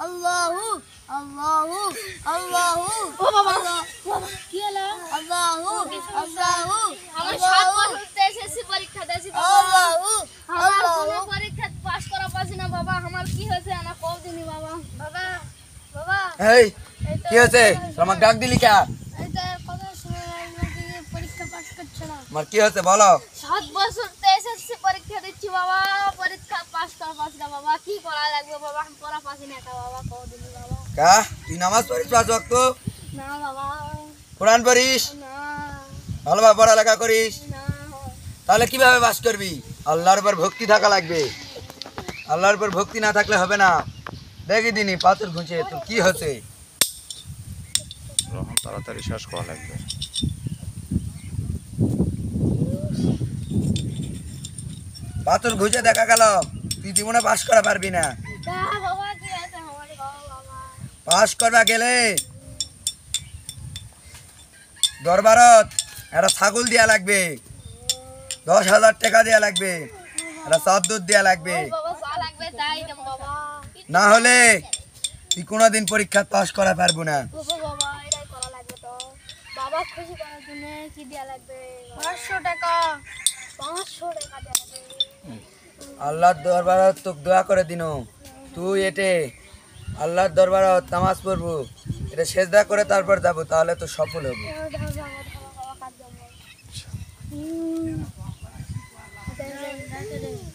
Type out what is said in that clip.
আল্লাহু আল্লাহু আল্লাহু ও বাবা কি হলো আল্লাহু আল্লাহু আমার 7 বছর এসএসসি পরীক্ষা দিয়েছি আল্লাহু আমার কোনো পরীক্ষা পাস করা পাচ্ছি না বাবা আমার কি হয়েছে না কল দিনি বাবা বাবা বাবা এই কি হয়েছে তোমার ডাক দিলি কে এটা কত সময় লাগবে পরীক্ষা পাস করছ না আমার কি হয়েছে বলো 7 বছর এসএসসি পরীক্ষা দিচ্ছি বাবা পরীক্ষা পাস করা পাচ্ছি না বাবা কি করা লাগবে বাবা আমি পড়া পাচ্ছি না বাবা কল দিনি বাবা কা তুই নামাজ পড়িস 5 ওয়াক্ত না বাবা কোরআন পড়িস না ভালোভাবে পড়ালেখা করিস না তাহলে কিভাবে বাস করবি আল্লাহর উপর ভক্তি থাকা লাগবে আল্লাহর উপর ভক্তি না থাকলে হবে না দেখি দিনি পাথর ঘুঁচে তো কি হচ্ছে রহন তাড়াতাড়ি শেষ করা লাগবে। পাথর ঘুঁচে দেখা গেল তুই জীবনে পাস করা পারবি না বাবা কি আছে আমার বাবা পাস করবা গেলে দরবারত একটা ছাগল দেয়া লাগবে 10,000 টাকা দেয়া লাগবে একটা চাদর দেয়া লাগবে বাবা যা লাগবে তাই দেব বাবা না হলে তুই কোনোদিন পরীক্ষা পাস করা পারবো না বাবা এটাই করা লাগবে তো বাবা খুশি করার জন্য কি দেয়া লাগবে 500 টাকা 500 টাকা দেয়া লাগবে আল্লাহর দরবারত তোকে দোয়া করে দিনো তুই এটে আল্লাহর দরবারত নামাজ পড়বো এটা সেজদা করে তারপর যাবো তাহলে তো সফল হবো বাবা কাজ দেব